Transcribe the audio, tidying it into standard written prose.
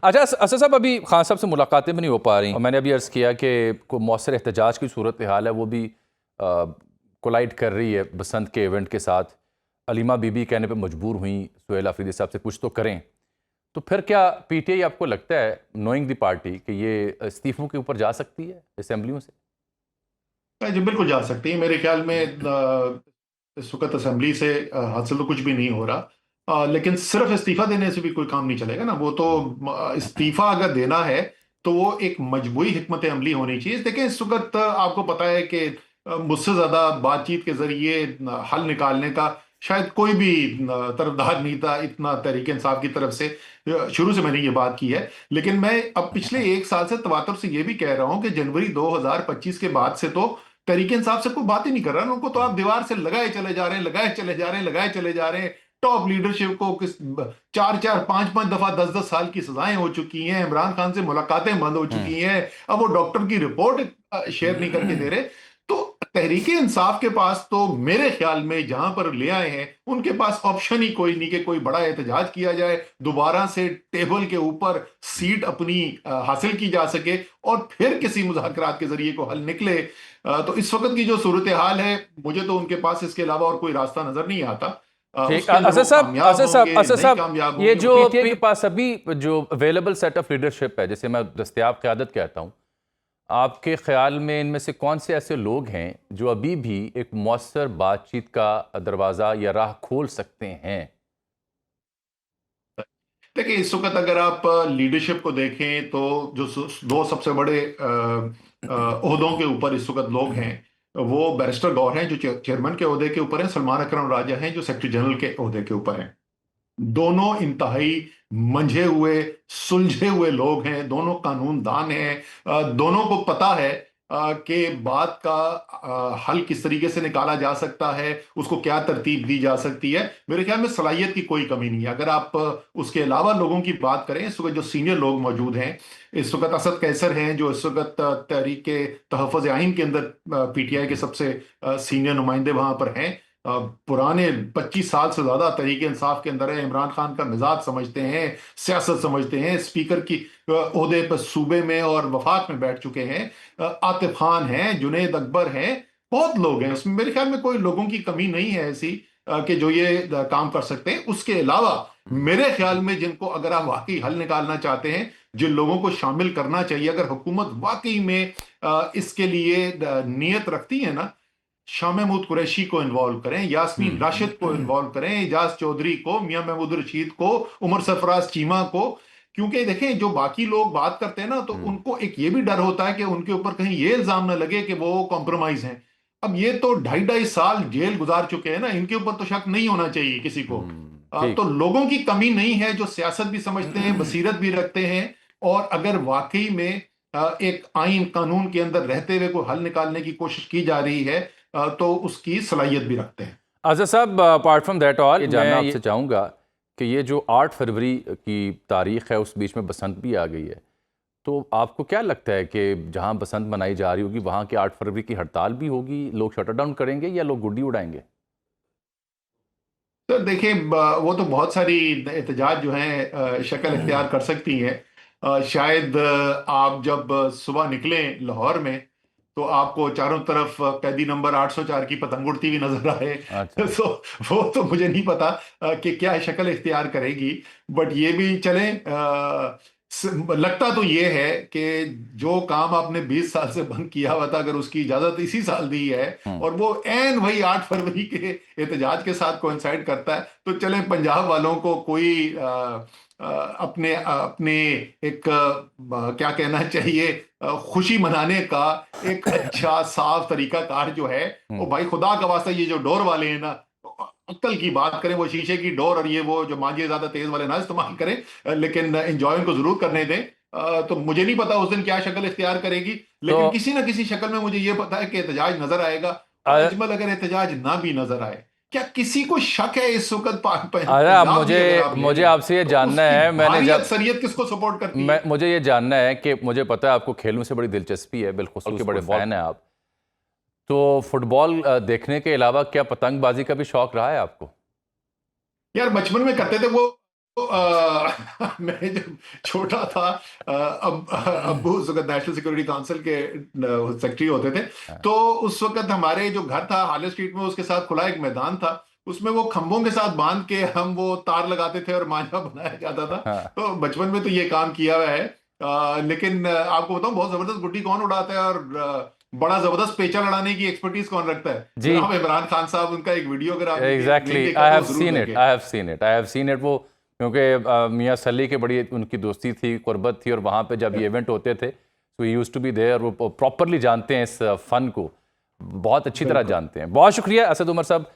अच्छा असद साहब, अभी खान साहब से मुलाकातें भी नहीं हो पा रही और मैंने अभी अर्ज़ किया कि कोई मौसर एहतजाज की सूरत हाल है, वो भी कोलाइड कर रही है बसंत के इवेंट के साथ। अलीमा बीबी कहने पे मजबूर हुई सुहेल आफरीदी साहब से कुछ तो करें। तो फिर क्या पीटीआई आपको लगता है, नोइंग द पार्टी, कि ये इस्तीफों के ऊपर जा सकती है असेंबलियों से? जी बिल्कुल जा सकती है। मेरे ख्याल में इस वक्त असेंबली से हासिल तो कुछ भी नहीं हो रहा। लेकिन सिर्फ इस्तीफा देने से भी कोई काम नहीं चलेगा ना। वो तो इस्तीफा अगर देना है तो वो एक मजबूरी हिकमत अमली होनी चाहिए। देखें, इस वक्त आपको पता है कि मुझसे ज्यादा बातचीत के जरिए हल निकालने का शायद कोई भी तरफदार नहीं था इतना तहरीक इंसाफ की तरफ से। शुरू से मैंने ये बात की है। लेकिन मैं अब पिछले एक साल से तवातुर से ये भी कह रहा हूं कि जनवरी 2025 के बाद से तो तरीके इंसाफ से कोई बात ही नहीं कर रहा। उनको तो आप दीवार से लगाए चले जा रहे हैं, लगाए चले जा रहे हैं, लगाए चले जा रहे हैं। टॉप लीडरशिप को किस चार चार पांच पांच दफा 10-10 साल की सजाएं हो चुकी हैं। इमरान खान से मुलाकातें बंद हो चुकी हैं। अब वो डॉक्टर की रिपोर्ट शेयर नहीं करके दे रहे। तो तहरीके इंसाफ के पास तो मेरे ख्याल में जहां पर ले आए हैं उनके पास ऑप्शन ही कोई नहीं कि कोई बड़ा एहतजाज किया जाए, दोबारा से टेबल के ऊपर सीट अपनी हासिल की जा सके और फिर किसी मुज़ाकरात के जरिए को हल निकले। तो इस वक्त की जो सूरत हाल है, मुझे तो उनके पास इसके अलावा और कोई रास्ता नजर नहीं आता। ठीक। उसके अंदर वो असद साहब, कामयाब होंगे असद नहीं साहब, कामयाब ये होंगे वो जो तो पीटीआई के पास अभी जो अवेलेबल सेट ऑफ लीडरशिप है, जैसे मैं दस्तयाब क़यादत कहता हूँ, आपके ख्याल में इनमें से कौन से ऐसे लोग हैं जो अभी भी एक मौसर बातचीत का दरवाज़ा या राह खोल सकते हैं? देखिए, इस वक्त अगर आप लीडरशिप को देखें तो जो दो सबसे बड़े ओहदों के ऊपर इस वक्त लोग हैं वो बैरिस्टर गौर हैं जो चेयरमैन के ओहदे के ऊपर हैं, सलमान अकरम राजा हैं जो सेक्रेटरी जनरल के ओहदे के ऊपर हैं। दोनों इंतहाई मंझे हुए सुलझे हुए लोग हैं, दोनों कानूनदान हैं। दोनों को पता है कि बात का हल किस तरीके से निकाला जा सकता है, उसको क्या तरतीब दी जा सकती है। मेरे ख्याल में सलाहियत की कोई कमी नहीं है। अगर आप उसके अलावा लोगों की बात करें, इस वक्त जो सीनियर लोग मौजूद हैं, इस वक्त असद कैसर हैं जो इस वक्त तहरीक तहफ़्फ़ुज़ आइन के अंदर पीटीआई के सबसे सीनियर नुमाइंदे वहां पर हैं। पुराने 25 साल से ज्यादा तहरीक इंसाफ के अंदर है, इमरान खान का मिजाज समझते हैं, सियासत समझते हैं, स्पीकर की ओहदे पर सूबे में और वफाक में बैठ चुके हैं। आतिफ खान हैं, जुनेद अकबर हैं, बहुत लोग हैं। उसमें मेरे ख्याल में कोई लोगों की कमी नहीं है ऐसी कि जो ये काम कर सकते हैं। उसके अलावा मेरे ख्याल में जिनको अगर आप वाकई हल निकालना चाहते हैं, जिन लोगों को शामिल करना चाहिए, अगर हुकूमत वाकई में इसके लिए नीयत रखती है ना, शाह महमूद कुरैशी को इन्वॉल्व करें, यास्मीन राशिद को इन्वॉल्व करें, एजाज चौधरी को, मियां महमूद रशीद को, उमर सरफराज चीमा को। क्योंकि देखें, जो बाकी लोग बात करते हैं ना तो उनको एक ये भी डर होता है कि उनके ऊपर कहीं ये इल्जाम ना लगे कि वो कॉम्प्रोमाइज हैं। अब ये तो 2.5-2.5 साल जेल गुजार चुके हैं ना, इनके ऊपर तो शक नहीं होना चाहिए किसी को। तो ठीक। लोगों की कमी नहीं है जो सियासत भी समझते हैं, बसीरत भी रखते हैं। और अगर वाकई में एक आइन कानून के अंदर रहते हुए कोई हल निकालने की कोशिश की जा रही है तो उसकी सलाहियत भी रखते हैं। आज़ा साहब, अपार्ट फ्रॉम दैट ऑल, ये जानना आपसे चाहूँगा कि ये जो 8 फरवरी की तारीख़ है, उस बीच में बसंत भी आ गई है। तो आपको क्या लगता है कि जहाँ बसंत मनाई जा रही होगी वहाँ की 8 फरवरी की हड़ताल भी होगी, लोग शटर डाउन करेंगे या लोग गुड्डी उड़ाएंगे? तो देखिए, वो तो बहुत सारी एहतजाज जो हैं शक्ल इख्तियार कर सकती हैं। शायद आप जब सुबह निकले लाहौर में तो आपको चारों तरफ कैदी नंबर 804 की पतंग उड़ती हुई नजर आए। अच्छा। तो वो तो मुझे नहीं पता कि क्या शक्ल इख्तियार करेगी। बट ये भी चले, लगता तो ये है कि जो काम आपने 20 साल से बंद किया हुआ था, अगर उसकी इजाजत इसी साल दी है हम्म। और वो एन वही 8 फरवरी के एहतजाज के साथ कोइंसाइड करता है, तो चले पंजाब वालों को कोई अपने अपने एक क्या कहना चाहिए, खुशी मनाने का एक अच्छा साफ तरीका कार जो है। वो हम्म। भाई खुदा का वास्ता, ये जो डोर वाले हैं ना, अक्ल की बात करें, वो शीशे की डोर और ये वो जो मांझे ज्यादा तेज वाले ना इस्तेमाल करें, लेकिन एंजॉय उनको जरूर करने दें। तो मुझे नहीं पता उस दिन क्या शक्ल इख्तियार करेगी, तो लेकिन किसी ना किसी शक्ल में मुझे ये पता है कि एहतजाज नजर आएगा। और आ- अजमल, अगर एहतजाज ना भी नजर आए, क्या किसी को शक है इस वक्त अरे अब पंजाब भी मुझे अगर आप ले मुझे लें आपसे ये तो जानना उसकी है। मैंने भारी जब अक्सरियत किसको सपोर्ट करती मैं है? मुझे ये जानना है कि मुझे पता है आपको खेलों से बड़ी दिलचस्पी है, बिलखुसूस के बड़े फुटबॉल। फ़ैन हैं आप। तो फुटबॉल देखने के अलावा क्या पतंगबाजी का भी शौक रहा है आपको? यार बचपन में करते थे वो। मैं जब छोटा था, अब अब्बू उस वक्त नेशनल सिक्योरिटी काउंसिल के सेक्रेटरी होते थे। हाँ, तो उस वक्त हमारे जो घर था हाले स्ट्रीट में, उसके साथ खुला एक मैदान था, उसमें वो खंभों के साथ बांध के हम वो तार लगाते थे और मांझा बनाया जाता था। हाँ, तो बचपन में तो ये काम किया हुआ है। लेकिन आपको बताऊं, बहुत जबरदस्त गुड्डी कौन उड़ाता है और बड़ा जबरदस्त पेचा लड़ाने की एक्सपर्टीज कौन रखता है, जी, जनाब इमरान खान साहब। उनका एक वीडियो अगर आपने नहीं एग्जैक्टली, देखा आई तो हैव वो जरूर सीन इट, देखें। I have seen it, I have seen it. वो क्योंकि मियाँ सली के बड़ी उनकी दोस्ती थी, कुर्बत थी, और वहाँ पे जब ये इवेंट होते थे तो यूज्ड टू बी देयर। वो प्रॉपरली जानते हैं इस फन को, बहुत अच्छी तरह बिल्कुल। जानते हैं। बहुत शुक्रिया असद उमर साहब।